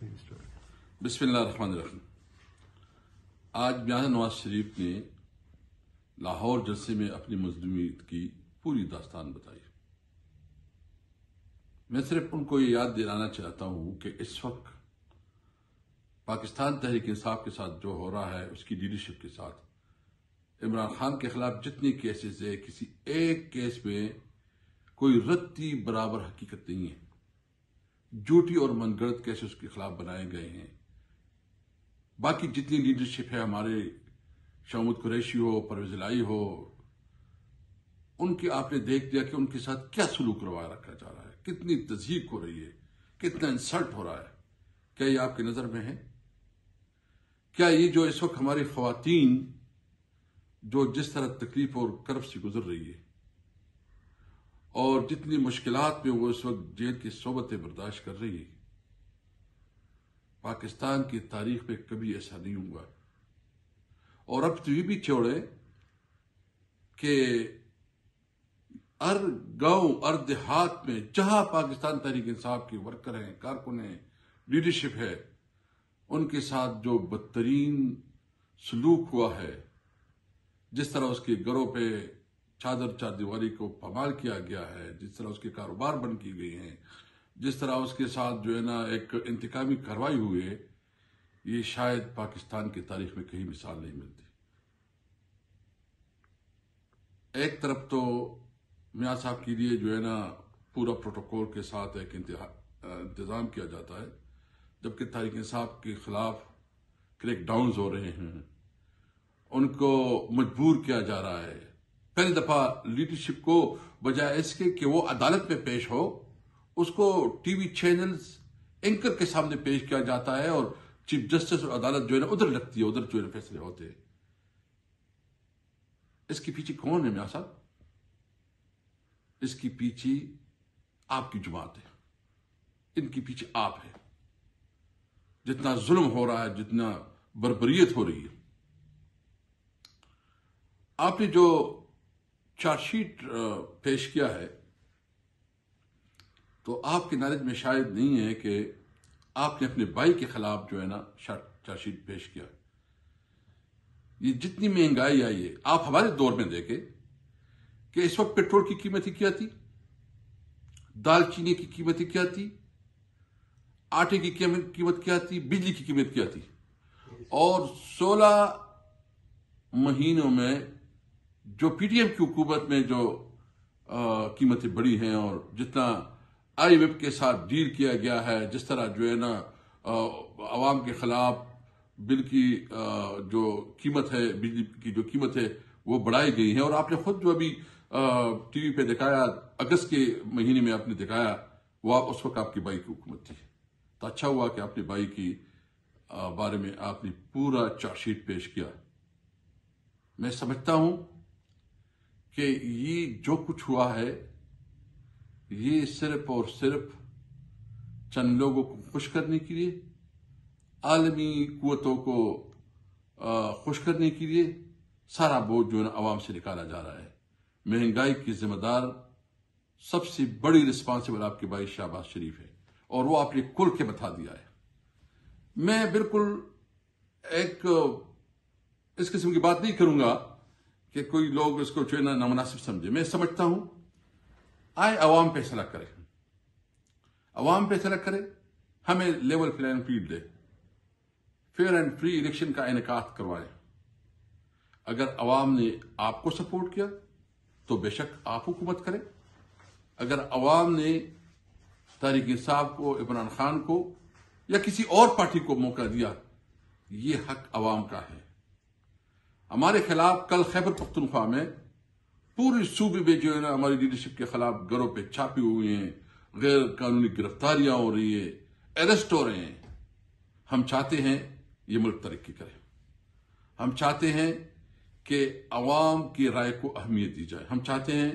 بسم اللہ الرحمن الرحیم۔ آج میاں نواز شریف نے لاہور جلسے میں اپنی مظلومیت کی پوری داستان بتائی۔ میں صرف ان کو یہ یاد دلانا چاہتا ہوں کہ اس وقت پاکستان تحریک انصاف کے ساتھ جو ہو رہا ہے، اس کی لیڈرشپ کے ساتھ عمران خان کے خلاف جتنی کیسز ہے، کسی ایک کیس میں کوئی رتی برابر حقیقت نہیں ہے۔ جھوٹی اور من گڑت کیسے اس کے خلاف بنائے گئے ہیں۔ باقی جتنی لیڈرشپ ہے، ہمارے شاہ محمود قریشی ہو، پرویز الہی ہو، ان کی آپ نے دیکھ لیا کہ ان کے ساتھ کیا سلوک روا رکھا جا رہا ہے، کتنی تضحیک ہو رہی ہے، کتنا انسلٹ ہو رہا ہے۔ کیا یہ آپ کی نظر میں ہے؟ کیا یہ جو اس وقت ہماری خواتین جو جس طرح تکلیف اور کرب سے گزر رہی ہے اور جتنی مشکلات میں وہ اس وقت جیل کی صحبتیں برداشت کر رہی ہے، پاکستان کی تاریخ میں کبھی ایسا نہیں ہوا۔ اور اب تو یہ بھی چھوڑے کہ ہر گاؤں ہر دیہات میں جہاں پاکستان تحریک انصاف کے ورکر ہیں، کارکن ہیں، لیڈرشپ ہے، ان کے ساتھ جو بدترین سلوک ہوا ہے، جس طرح اس کے گھروں پہ چادر چار دیواری کو پامال کیا گیا ہے، جس طرح اس کے کاروبار بند کی گئی ہیں، جس طرح اس کے ساتھ جو ہے نا ایک انتقامی کارروائی ہوئی ہے، یہ شاید پاکستان کی تاریخ میں کہیں مثال نہیں ملتی۔ ایک طرف تو میاں صاحب کے لیے جو ہے نا پورا پروٹوکول کے ساتھ ایک انتظام کیا جاتا ہے، جبکہ تحریک انصاف کے خلاف کریک ڈاؤنز ہو رہے ہیں، ان کو مجبور کیا جا رہا ہے۔ پہلی دفعہ لیڈرشپ کو بجائے اس کے کہ وہ عدالت میں پیش ہو، اس کو ٹی وی چینلز اینکر کے سامنے پیش کیا جاتا ہے، اور چیف جسٹس اور عدالت جو ہے نا ادھر لگتی ہے، ادھر جو ہے نا فیصلے ہوتے ہیں۔ اس کے پیچھے کون ہے میاں صاحب؟ اس کے پیچھے آپ کی جماعت ہے، ان کے پیچھے آپ ہے۔ جتنا ظلم ہو رہا ہے، جتنا بربریت ہو رہی ہے، آپ نے جو چارج شیٹ پیش کیا ہے تو آپ کی نالج میں شاید نہیں ہے کہ آپ نے اپنے بھائی کے خلاف جو ہے نا چارج شیٹ پیش کیا۔ یہ جتنی مہنگائی آئی ہے، آپ ہمارے دور میں دیکھیں کہ اس وقت پیٹرول کی قیمتیں کیا تھی، دال چینی کی قیمتیں کیا تھی، آٹے کی قیمت کیا تھی، بجلی کی قیمت کیا تھی، اور 16 مہینوں میں جو پی ٹی ایم کی حکومت میں جو قیمتیں بڑھی ہیں، اور جتنا آئی ایم ایف کے ساتھ ڈیل کیا گیا ہے، جس طرح جو ہے نا عوام کے خلاف بل کی جو قیمت ہے، بجلی کی جو قیمت ہے وہ بڑھائی گئی ہے۔ اور آپ نے خود جو ابھی ٹی وی پہ دکھایا، اگست کے مہینے میں آپ نے دکھایا، وہ اس وقت آپ کے بھائی کی حکومت تھی۔ تو اچھا ہوا کہ اپنے بھائی کی بارے میں آپ نے پورا چارج شیٹ پیش کیا۔ میں سمجھتا ہوں کہ یہ جو کچھ ہوا ہے، یہ صرف اور صرف چند لوگوں کو خوش کرنے کے لیے، عالمی قوتوں کو خوش کرنے کے لیے سارا بوجھ جو ہے نا عوام سے نکالا جا رہا ہے۔ مہنگائی کی ذمہ دار سب سے بڑی رسپانسبل آپ کے بھائی شہباز شریف ہے، اور وہ آپ نے کھل کے بتا دیا ہے۔ میں بالکل ایک اس قسم کی بات نہیں کروں گا کہ کوئی لوگ اس کو جو ہے نا نامناسب سمجھے۔ میں سمجھتا ہوں آئے عوام فیصلہ کرے، عوام فیصلہ کرے، ہمیں لیول پلین فیلڈ دے، فیئر اینڈ فری الیکشن کا انعقاد کروائے۔ اگر عوام نے آپ کو سپورٹ کیا تو بے شک آپ حکومت کریں۔ اگر عوام نے تحریک انصاف کو، عمران خان کو یا کسی اور پارٹی کو موقع دیا، یہ حق عوام کا ہے۔ ہمارے خلاف کل خیبر پختونخوا میں پوری صوبے میں جو ہے نا ہماری لیڈرشپ کے خلاف گھروں پہ چھاپے ہوئے ہیں، غیر قانونی گرفتاریاں ہو رہی ہے، اریسٹ ہو رہے ہیں۔ ہم چاہتے ہیں یہ ملک ترقی کرے، ہم چاہتے ہیں کہ عوام کی رائے کو اہمیت دی جائے، ہم چاہتے ہیں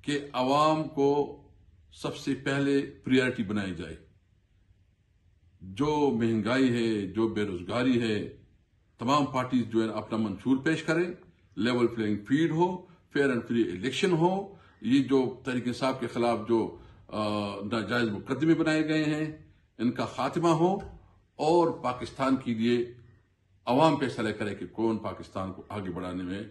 کہ عوام کو سب سے پہلے پریارٹی بنائی جائے۔ جو مہنگائی ہے، جو بے روزگاری ہے، تمام پارٹیز جو ہے اپنا منشور پیش کریں، لیول پلینگ فیلڈ ہو، فیئر اینڈ فری الیکشن ہو، یہ جو تحریک انصاف کے خلاف جو ناجائز مقدمے بنائے گئے ہیں ان کا خاتمہ ہو، اور پاکستان کے لیے عوام فیصلہ کرے کہ کون پاکستان کو آگے بڑھانے میں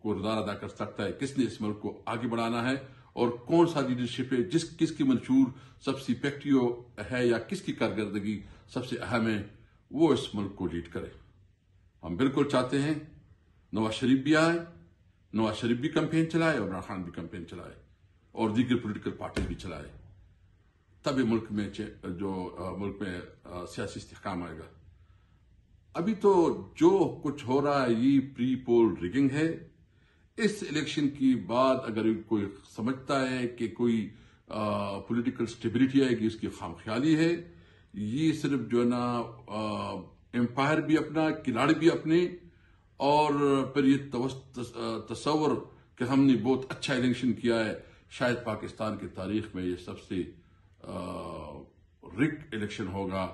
کردار ادا کر سکتا ہے، کس نے اس ملک کو آگے بڑھانا ہے، اور کون سا لیڈرشپ ہے کس کی منشور سب سے افیکٹو ہے یا کس کی کارکردگی سب سے اہم ہے، وہ اس ملک کو لیڈ کرے۔ ہم بالکل چاہتے ہیں نواز شریف بھی آئے، نواز شریف بھی کمپین چلائے، عمران خان بھی کمپین چلائے، اور دیگر پولیٹیکل پارٹیز بھی چلائے، تب ملک میں سیاسی استحکام آئے گا۔ ابھی تو جو کچھ ہو رہا ہے یہ پری پول ریگنگ ہے۔ اس الیکشن کے بعد اگر کوئی سمجھتا ہے کہ کوئی پولیٹیکل سٹیبلٹی آئے گی، اس کی خام خیالی ہے۔ یہ صرف جو ہے نا امپائر بھی اپنا، کھلاڑی بھی اپنے، اور پھر یہ تصور کہ ہم نے بہت اچھا الیکشن کیا ہے، شاید پاکستان کی تاریخ میں یہ سب سے رگڈ الیکشن ہوگا۔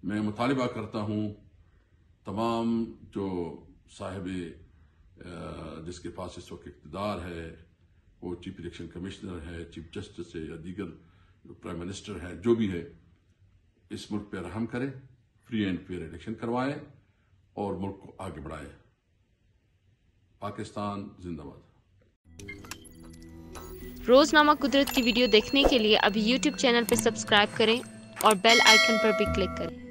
میں مطالبہ کرتا ہوں تمام جو صاحب جس کے پاس اس وقت اقتدار ہے، وہ چیف الیکشن کمشنر ہے، چیف جسٹس ہے، یا دیگر پرائم منسٹر ہے، جو بھی ہے، اس ملک پہ رحم کرے، فری اینڈ فیئر الیکشن کروائے اور ملک کو آگے بڑھائے۔ پاکستان زندہ باد۔ روزنامہ قدرت کی ویڈیو دیکھنے کے لیے ابھی یوٹیوب چینل پہ سبسکرائب کریں اور بیل آئیکن پر بھی کلک کریں۔